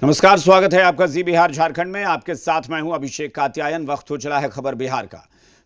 नमस्कार, स्वागत है आपका जी बिहार झारखंड में। आपके साथ मैं हूं अभिषेक कात्यायन। वक्त हो चला है खबर बिहार का।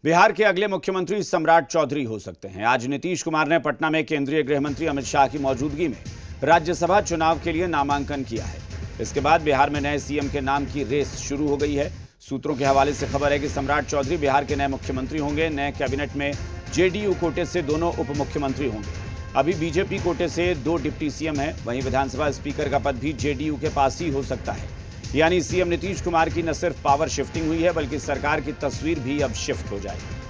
बिहार के अगले मुख्यमंत्री सम्राट चौधरी हो सकते हैं। आज नीतीश कुमार ने पटना में केंद्रीय गृह मंत्री अमित शाह की मौजूदगी में राज्यसभा चुनाव के लिए नामांकन किया है। इसके बाद बिहार में नए सीएम के नाम की रेस शुरू हो गई है। सूत्रों के हवाले से खबर है कि सम्राट चौधरी बिहार के नए मुख्यमंत्री होंगे। नए कैबिनेट में जेडीयू कोटे से दोनों उप मुख्यमंत्री होंगे। अभी बीजेपी कोटे से 2 डिप्टी सीएम हैं। वहीं विधानसभा स्पीकर का पद भी जेडीयू के पास ही हो सकता है। यानी सीएम नीतीश कुमार की न सिर्फ पावर शिफ्टिंग हुई है, बल्कि सरकार की तस्वीर भी अब शिफ्ट हो जाएगी।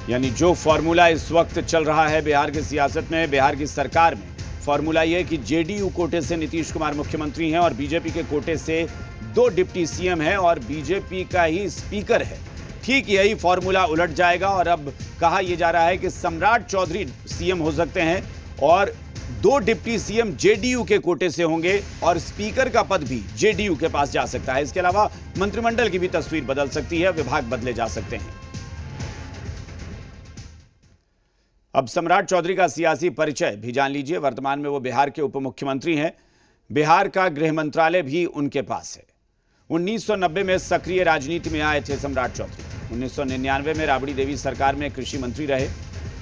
यानी जो फॉर्मूला इस वक्त चल रहा है बिहार की सियासत में, बिहार की सरकार में, फॉर्मूला यह कि जेडीयू कोटे से नीतीश कुमार मुख्यमंत्री हैं और बीजेपी के कोटे से 2 डिप्टी सीएम हैं और बीजेपी का ही स्पीकर है। ठीक यही फॉर्मूला उलट जाएगा और अब कहा यह जा रहा है कि सम्राट चौधरी सीएम हो सकते हैं और 2 डिप्टी सीएम जेडीयू के कोटे से होंगे और स्पीकर का पद भी जेडीयू के पास जा सकता है। इसके अलावा मंत्रिमंडल की भी तस्वीर बदल सकती है, विभाग बदले जा सकते हैं। अब सम्राट चौधरी का सियासी परिचय भी जान लीजिए। वर्तमान में वो बिहार के उप मुख्यमंत्री हैं। बिहार का गृह मंत्रालय भी उनके पास है। 1990 में सक्रिय राजनीति में आए थे सम्राट चौधरी। 1999 में राबड़ी देवी सरकार में कृषि मंत्री रहे।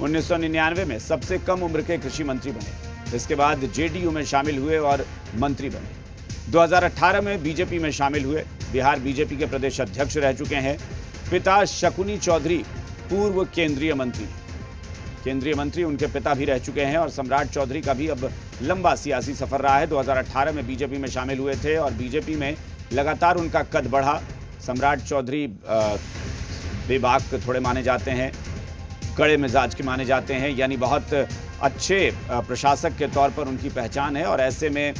1999 में सबसे कम उम्र के कृषि मंत्री बने। इसके बाद जेडीयू में शामिल हुए और मंत्री बने। 2018 में बीजेपी में शामिल हुए। बिहार बीजेपी के प्रदेश अध्यक्ष रह चुके हैं। पिता शकुनी चौधरी पूर्व केंद्रीय मंत्री हैं। केंद्रीय मंत्री उनके पिता भी रह चुके हैं और सम्राट चौधरी का भी अब लंबा सियासी सफर रहा है। 2018 में बीजेपी में शामिल हुए थे और बीजेपी में लगातार उनका कद बढ़ा। सम्राट चौधरी बेबाक थोड़े माने जाते हैं, कड़े मिजाज के माने जाते हैं, यानी बहुत अच्छे प्रशासक के तौर पर उनकी पहचान है और ऐसे में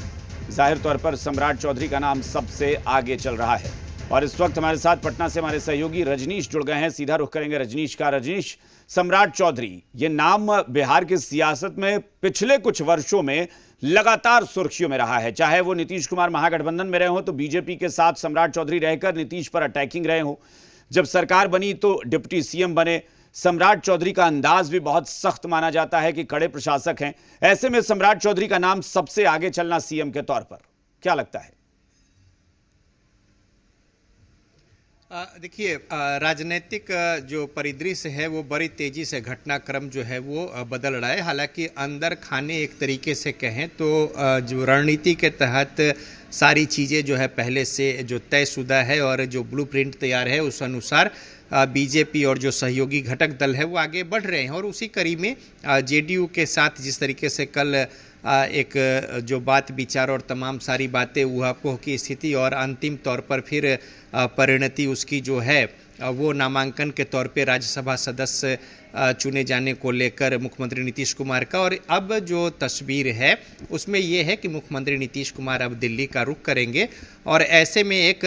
जाहिर तौर पर सम्राट चौधरी का नाम सबसे आगे चल रहा है। और इस वक्त हमारे साथ पटना से हमारे सहयोगी रजनीश जुड़ गए हैं। सीधा रुख करेंगे रजनीश का। रजनीश, सम्राट चौधरी ये नाम बिहार की सियासत में पिछले कुछ वर्षों में लगातार सुर्खियों में रहा है। चाहे वो नीतीश कुमार महागठबंधन में रहे हो तो बीजेपी के साथ सम्राट चौधरी रहकर नीतीश पर अटैकिंग रहे हो। जब सरकार बनी तो डिप्टी सीएम बने। सम्राट चौधरी का अंदाज भी बहुत सख्त माना जाता है कि कड़े प्रशासक हैं। ऐसे में सम्राट चौधरी का नाम सबसे आगे चलना सीएम के तौर पर क्या लगता है? देखिए, राजनीतिक जो परिदृश्य है वो बड़ी तेज़ी से घटनाक्रम जो है वो बदल रहा है। हालांकि अंदर खाने एक तरीके से कहें तो जो रणनीति के तहत सारी चीज़ें जो है पहले से जो तयशुदा है और जो ब्लूप्रिंट तैयार है उस अनुसार बीजेपी और जो सहयोगी घटक दल है वो आगे बढ़ रहे हैं। और उसी कड़ी में जेडीयू के साथ जिस तरीके से कल एक जो बात विचार और तमाम सारी बातें ऊहापोह की स्थिति और अंतिम तौर पर फिर परिणति उसकी जो है वो नामांकन के तौर पे राज्यसभा सदस्य चुने जाने को लेकर मुख्यमंत्री नीतीश कुमार का। और अब जो तस्वीर है उसमें ये है कि मुख्यमंत्री नीतीश कुमार अब दिल्ली का रुख करेंगे और ऐसे में एक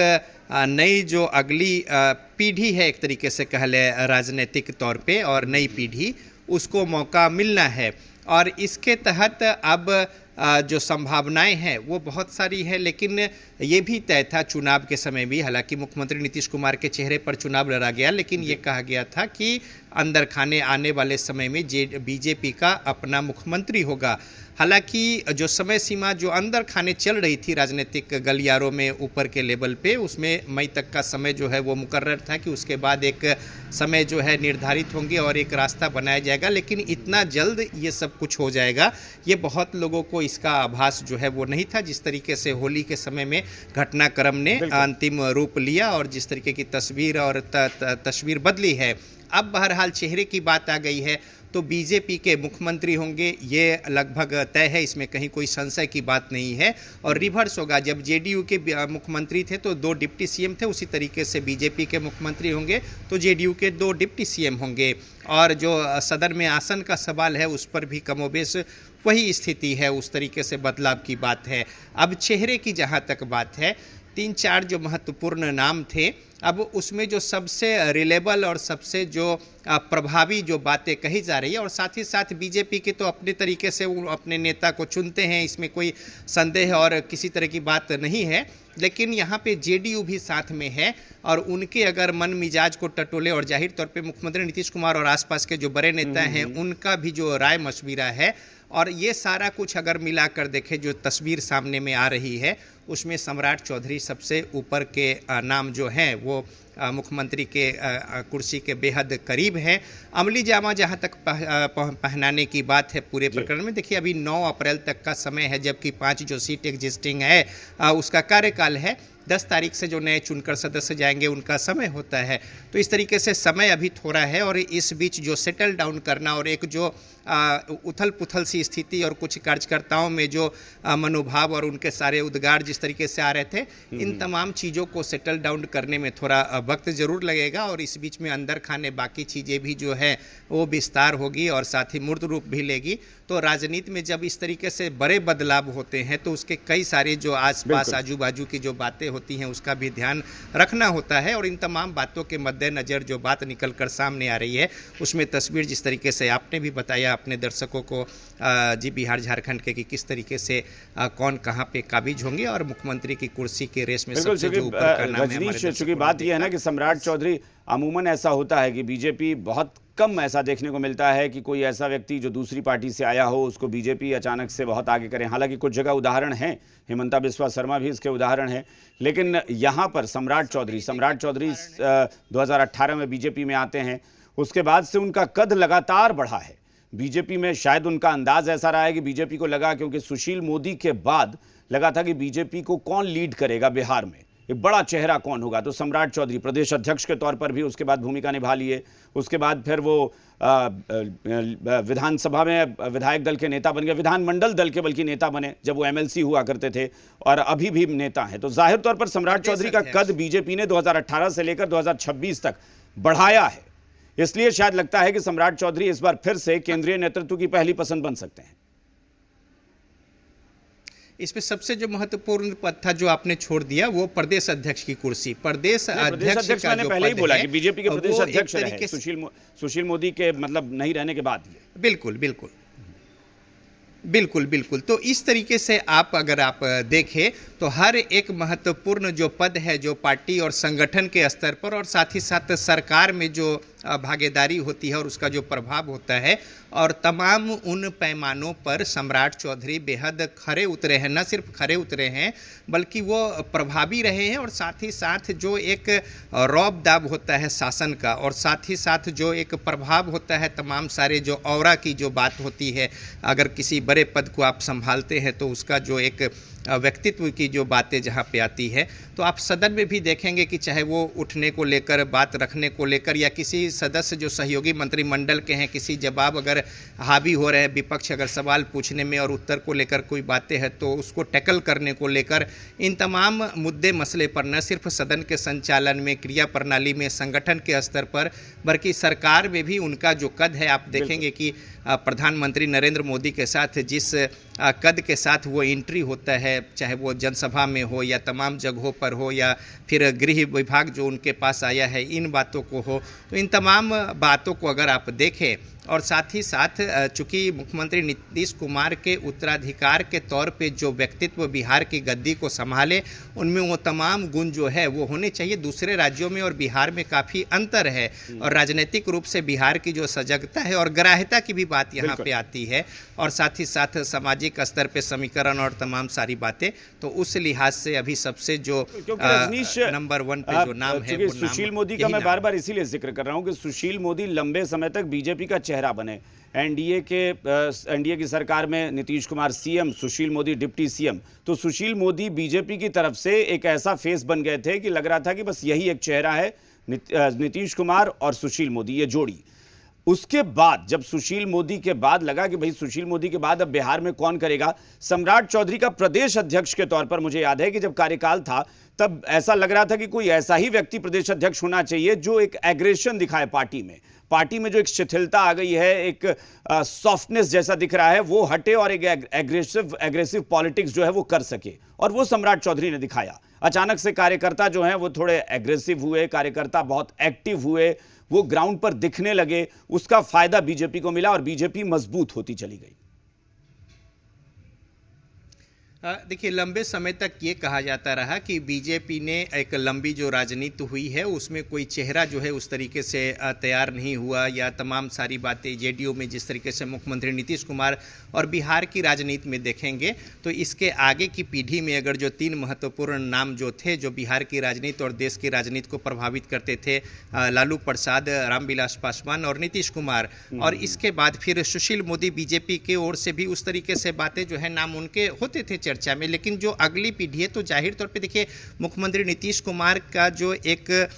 नई जो अगली पीढ़ी है एक तरीके से कह ले राजनीतिक तौर पे, और नई पीढ़ी उसको मौका मिलना है। और इसके तहत अब जो संभावनाएं हैं वो बहुत सारी है, लेकिन ये भी तय था चुनाव के समय भी। हालांकि मुख्यमंत्री नीतीश कुमार के चेहरे पर चुनाव लड़ा गया, लेकिन ये कहा गया था कि अंदर खाने आने वाले समय में बीजेपी का अपना मुख्यमंत्री होगा। हालांकि जो समय सीमा जो अंदर खाने चल रही थी राजनीतिक गलियारों में ऊपर के लेवल पे, उसमें मई तक का समय जो है वो मुकर्रर था कि उसके बाद एक समय जो है निर्धारित होंगे और एक रास्ता बनाया जाएगा। लेकिन इतना जल्द ये सब कुछ हो जाएगा ये बहुत लोगों को इसका आभास जो है वो नहीं था। जिस तरीके से होली के समय में घटनाक्रम ने अंतिम रूप लिया और जिस तरीके की तस्वीर और तस्वीर बदली है, अब बहरहाल चेहरे की बात आ गई है तो बीजेपी के मुख्यमंत्री होंगे ये लगभग तय है, इसमें कहीं कोई संशय की बात नहीं है। और रिवर्स होगा, जब जेडीयू के मुख्यमंत्री थे तो 2 डिप्टी सीएम थे, उसी तरीके से बीजेपी के मुख्यमंत्री होंगे तो जेडीयू के 2 डिप्टी सीएम होंगे। और जो सदन में आसन का सवाल है उस पर भी कमोबेश वही स्थिति है, उस तरीके से बदलाव की बात है। अब चेहरे की जहाँ तक बात है, 3-4 जो महत्वपूर्ण नाम थे, अब उसमें जो सबसे रिलेबल और सबसे जो प्रभावी जो बातें कही जा रही है, और साथ ही साथ बीजेपी के तो अपने तरीके से वो अपने नेता को चुनते हैं, इसमें कोई संदेह और किसी तरह की बात नहीं है। लेकिन यहाँ पे जेडीयू भी साथ में है और उनके अगर मन मिजाज को टटोले और जाहिर तौर पे मुख्यमंत्री नीतीश कुमार और आसपास के जो बड़े नेता हैं उनका भी जो राय मशविरा है और ये सारा कुछ अगर मिलाकर देखें जो तस्वीर सामने में आ रही है उसमें सम्राट चौधरी सबसे ऊपर के नाम जो हैं वो मुख्यमंत्री के कुर्सी के बेहद करीब हैं। अमली जामा जहां तक पहनाने की बात है पूरे प्रकरण में, देखिए अभी 9 अप्रैल तक का समय है, जबकि 5 जो सीट एग्जिस्टिंग है उसका कार्यकाल है। 10 तारीख से जो नए चुनकर सदस्य जाएंगे उनका समय होता है। तो इस तरीके से समय अभी थोड़ा है और इस बीच जो सेटल डाउन करना और एक जो उथल पुथल सी स्थिति और कुछ कार्यकर्ताओं में जो मनोभाव और उनके सारे उद्गार जिस तरीके से आ रहे थे, इन तमाम चीज़ों को सेटल डाउन करने में थोड़ा वक्त ज़रूर लगेगा और इस बीच में अंदर खाने बाकी चीज़ें भी जो है वो विस्तार होगी और साथ ही मूर्त रूप भी लेगी। तो राजनीति में जब इस तरीके से बड़े बदलाव होते हैं तो उसके कई सारे जो आसपास आजू बाजू की जो बातें होती हैं उसका भी ध्यान रखना होता है और इन तमाम बातों के मद्देनज़र जो बात निकल कर सामने आ रही है उसमें तस्वीर जिस तरीके से आपने भी बताया अपने दर्शकों को जी बिहार झारखंड के कि किस तरीके से कौन कहाँ पे काबिज होंगे और मुख्यमंत्री की कुर्सी के रेस में सबसे जो ऊपर का नाम है। चूंकि बात यह है ना कि सम्राट चौधरी अमूमन ऐसा होता है कि बीजेपी बहुत कम ऐसा देखने को मिलता है कि कोई ऐसा व्यक्ति जो दूसरी पार्टी से आया हो उसको बीजेपी अचानक से बहुत आगे करे। हालांकि कुछ जगह उदाहरण हैं, हिमंता बिस्वा शर्मा भी इसके उदाहरण हैं, लेकिन यहाँ पर सम्राट चौधरी 2018 में बीजेपी में आते हैं। उसके बाद से उनका कद लगातार बढ़ा है बीजेपी में। शायद उनका अंदाज ऐसा रहा है कि बीजेपी को लगा, क्योंकि सुशील मोदी के बाद लगा था कि बीजेपी को कौन लीड करेगा बिहार में, एक बड़ा चेहरा कौन होगा, तो सम्राट चौधरी प्रदेश अध्यक्ष के तौर पर भी उसके बाद भूमिका निभा लिए। उसके बाद फिर वो विधानसभा में विधायक दल के नेता बन गए, विधानमंडल दल के बल्कि नेता बने जब वो एमएलसी हुआ करते थे और अभी भी नेता हैं। तो जाहिर तौर पर सम्राट चौधरी का कद बीजेपी ने 2018 से लेकर 2026 तक बढ़ाया है। इसलिए शायद लगता है कि सम्राट चौधरी इस बार फिर से केंद्रीय नेतृत्व की पहली पसंद बन सकते हैं। इसमें सबसे जो महत्वपूर्ण पद था जो आपने छोड़ दिया वो प्रदेश अध्यक्ष की कुर्सी। प्रदेश अध्यक्ष का जो पहले ही बोला कि बीजेपी के प्रदेश अध्यक्ष रहे सुशील मोदी के मतलब नहीं रहने के बाद। बिल्कुल बिल्कुल बिल्कुल बिल्कुल। तो इस तरीके से अगर आप देखें तो हर एक महत्वपूर्ण जो पद है जो पार्टी और संगठन के स्तर पर और साथ ही साथ सरकार में जो भागीदारी होती है और उसका जो प्रभाव होता है और तमाम उन पैमानों पर सम्राट चौधरी बेहद खरे उतरे हैं। न सिर्फ खरे उतरे हैं बल्कि वो प्रभावी रहे हैं और साथ ही साथ जो एक रौब दाब होता है शासन का और साथ ही साथ जो एक प्रभाव होता है तमाम सारे जो औरा की जो बात होती है, अगर किसी बड़े पद को आप संभालते हैं तो उसका जो एक व्यक्तित्व की जो बातें जहाँ पे आती है तो आप सदन में भी देखेंगे कि चाहे वो उठने को लेकर, बात रखने को लेकर या किसी सदस्य जो सहयोगी मंत्रिमंडल के हैं किसी जवाब अगर हावी हो रहे हैं, विपक्ष अगर सवाल पूछने में और उत्तर को लेकर कोई बातें हैं तो उसको टैकल करने को लेकर इन तमाम मुद्दे मसले पर न सिर्फ सदन के संचालन में, क्रिया प्रणाली में, संगठन के स्तर पर बल्कि सरकार में भी उनका जो कद है आप देखेंगे कि प्रधानमंत्री नरेंद्र मोदी के साथ जिस कद के साथ वो एंट्री होता है, चाहे वो जनसभा में हो या तमाम जगहों पर हो या फिर गृह विभाग जो उनके पास आया है इन बातों को हो, तो इन तमाम बातों को अगर आप देखें और साथ ही साथ चूंकि मुख्यमंत्री नीतीश कुमार के उत्तराधिकार के तौर पे जो व्यक्तित्व बिहार की गद्दी को संभाले उनमें वो तमाम गुण जो है वो होने चाहिए। दूसरे राज्यों में और बिहार में काफ़ी अंतर है और राजनीतिक रूप से बिहार की जो सजगता है और ग्राह्यता की भी बात यहाँ पे आती है और साथ ही साथ सामाजिक स्तर पे समीकरण और तमाम सारी बातें। तो उस लिहाज से अभी सबसे जो नंबर 1 पे जो नाम है वो सुशील मोदी का मैं बार बार इसीलिए जिक्र कर रहा हूँ कि सुशील मोदी लंबे समय तक बीजेपी का चेहरा बने। एनडीए की सरकार में Nitish Kumar CM, Sushil Modi deputy CM, तो सुशील मोदी बीजेपी की तरफ से एक ऐसा फेस बन गए थे कि लग रहा था कि बस यही एक चेहरा है, नीतीश कुमार और सुशील मोदी ये जोड़ी। उसके बाद जब सुशील मोदी के बाद लगा कि भाई सुशील मोदी के बाद अब बिहार में कौन करेगा, सम्राट चौधरी का प्रदेश अध्यक्ष के तौर पर मुझे याद है कि जब कार्यकाल था तब ऐसा लग रहा था कि कोई ऐसा ही व्यक्ति प्रदेश अध्यक्ष होना चाहिए जो एक एग्रेशन दिखाए पार्टी में जो एक शिथिलता आ गई है, एक सॉफ्टनेस जैसा दिख रहा है वो हटे और एक एग्रेसिव पॉलिटिक्स जो है वो कर सके, और वो सम्राट चौधरी ने दिखाया। अचानक से कार्यकर्ता जो हैं वो थोड़े एग्रेसिव हुए, कार्यकर्ता बहुत एक्टिव हुए, वो ग्राउंड पर दिखने लगे, उसका फायदा बीजेपी को मिला और बीजेपी मजबूत होती चली गई। देखिए, लंबे समय तक ये कहा जाता रहा कि बीजेपी ने एक लंबी जो राजनीति हुई है उसमें कोई चेहरा जो है उस तरीके से तैयार नहीं हुआ, या तमाम सारी बातें जेडीयू में जिस तरीके से मुख्यमंत्री नीतीश कुमार और बिहार की राजनीति में देखेंगे तो इसके आगे की पीढ़ी में अगर जो 3 महत्वपूर्ण नाम जो थे जो बिहार की राजनीति और देश की राजनीति को प्रभावित करते थे, लालू प्रसाद, रामविलास पासवान और नीतीश कुमार, और इसके बाद फिर सुशील मोदी, बीजेपी की ओर से भी उस तरीके से बातें जो है नाम उनके होते थे चर्चा में। लेकिन जो अगली पीढ़ी है तो जाहिर तौर पे देखिए, मुख्यमंत्री नीतीश कुमार का जो एक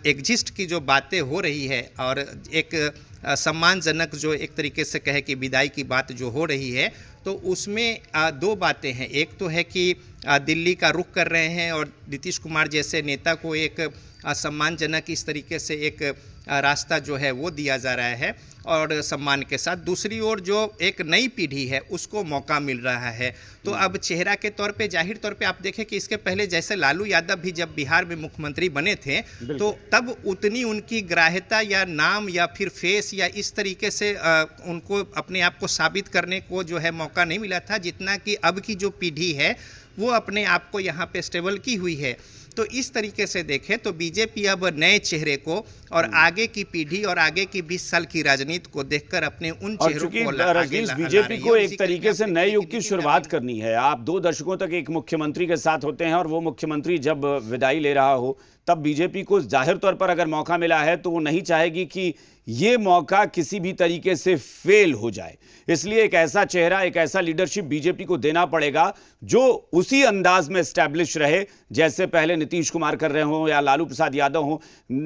एग्जिस्ट की जो बातें हो रही है और एक सम्मानजनक जो एक तरीके से कहे कि विदाई की बात जो हो रही है, तो उसमें 2 बातें हैं। एक तो है कि दिल्ली का रुख कर रहे हैं और नीतीश कुमार जैसे नेता को एक सम्मानजनक इस तरीके से एक रास्ता जो है वो दिया जा रहा है और सम्मान के साथ। दूसरी ओर जो एक नई पीढ़ी है उसको मौका मिल रहा है। तो अब चेहरा के तौर पे जाहिर तौर पे आप देखें कि इसके पहले जैसे लालू यादव भी जब बिहार में मुख्यमंत्री बने थे तो तब उतनी उनकी ग्राह्यता या नाम या फिर फेस या इस तरीके से उनको अपने आप को साबित करने को जो है मौका नहीं मिला था, जितना कि अब की जो पीढ़ी है वो अपने आप को यहाँ पे स्टेबल की हुई है। तो इस तरीके से देखें तो बीजेपी अब नए चेहरे को और आगे की पीढ़ी और आगे की 20 साल की राजनीति को देखकर अपने उन चेहरों को आगे बीजेपी को एक तरीके से नए युग की शुरुआत करनी है। आप 2 दशकों तक एक मुख्यमंत्री के साथ होते हैं और वो मुख्यमंत्री जब विदाई ले रहा हो तब बीजेपी को जाहिर तौर पर अगर मौका मिला है तो वो नहीं चाहेगी कि ये मौका किसी भी तरीके से फेल हो जाए। इसलिए एक ऐसा चेहरा, एक ऐसा लीडरशिप बीजेपी को देना पड़ेगा जो उसी अंदाज में एस्टैब्लिश रहे जैसे पहले नीतीश कुमार कर रहे हों या लालू प्रसाद यादव हों।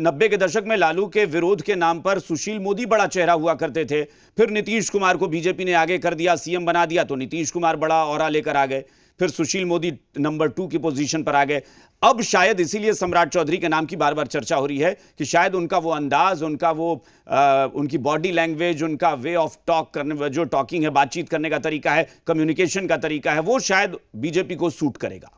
90 के दशक में लालू के विरोध के नाम पर सुशील मोदी बड़ा चेहरा हुआ करते थे, फिर नीतीश कुमार को बीजेपी ने आगे कर दिया, सीएम बना दिया तो नीतीश कुमार बड़ा ऑरा लेकर आ गए, फिर सुशील मोदी नंबर 2 की पोजीशन पर आ गए। अब शायद इसीलिए सम्राट चौधरी के नाम की बार बार चर्चा हो रही है कि शायद उनका वो अंदाज, उनका वो उनकी बॉडी लैंग्वेज, उनका वे ऑफ टॉक करने, जो टॉकिंग है, बातचीत करने का तरीका है, कम्युनिकेशन का तरीका है, वो शायद बीजेपी को सूट करेगा।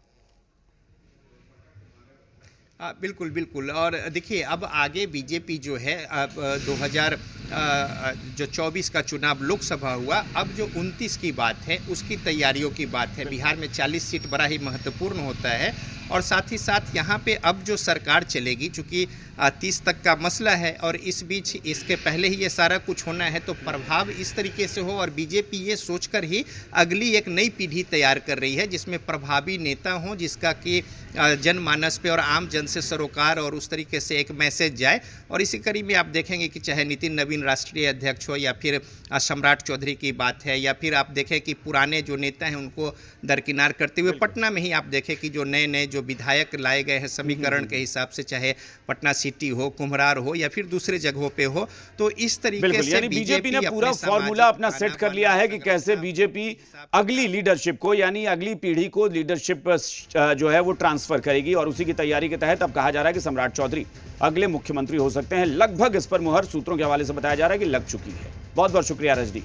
बिल्कुल बिल्कुल। और देखिए, अब आगे बीजेपी जो है अब 2024 का चुनाव लोकसभा हुआ, अब जो 29 की बात है उसकी तैयारियों की बात है। बिहार में 40 सीट बड़ा ही महत्वपूर्ण होता है और साथ ही साथ यहाँ पे अब जो सरकार चलेगी, चूँकि 30 तक का मसला है और इस बीच इसके पहले ही ये सारा कुछ होना है, तो प्रभाव इस तरीके से हो और बीजेपी ये सोचकर ही अगली एक नई पीढ़ी तैयार कर रही है जिसमें प्रभावी नेता हों, जिसका कि जनमानस पे और आम जन से सरोकार और उस तरीके से एक मैसेज जाए। और इसी कड़ी में आप देखेंगे कि चाहे नितिन नवीन राष्ट्रीय अध्यक्ष हो या फिर सम्राट चौधरी की बात है, या फिर आप देखें कि पुराने जो नेता हैं उनको दरकिनार करते हुए पटना में ही आप देखें कि जो नए नए जो विधायक लाए गए हैं समीकरण के हिसाब से, चाहे पटना सिटी हो, कुम्हरार हो या फिर दूसरे जगहों पे हो, तो इस तरीके से बीजेपी ने पूरा फॉर्मूला अपना सेट कर लिया है कि कैसे बीजेपी अगली लीडरशिप को, यानी अगली पीढ़ी को लीडरशिप जो है वो ट्रांसफर करेगी। और उसी की तैयारी के तहत अब कहा जा रहा है कि सम्राट चौधरी अगले मुख्यमंत्री हो सकते हैं। लगभग इस पर मुहर सूत्रों के हवाले से बताया जा रहा है कि लग चुकी है। बहुत बहुत शुक्रिया रजनीश।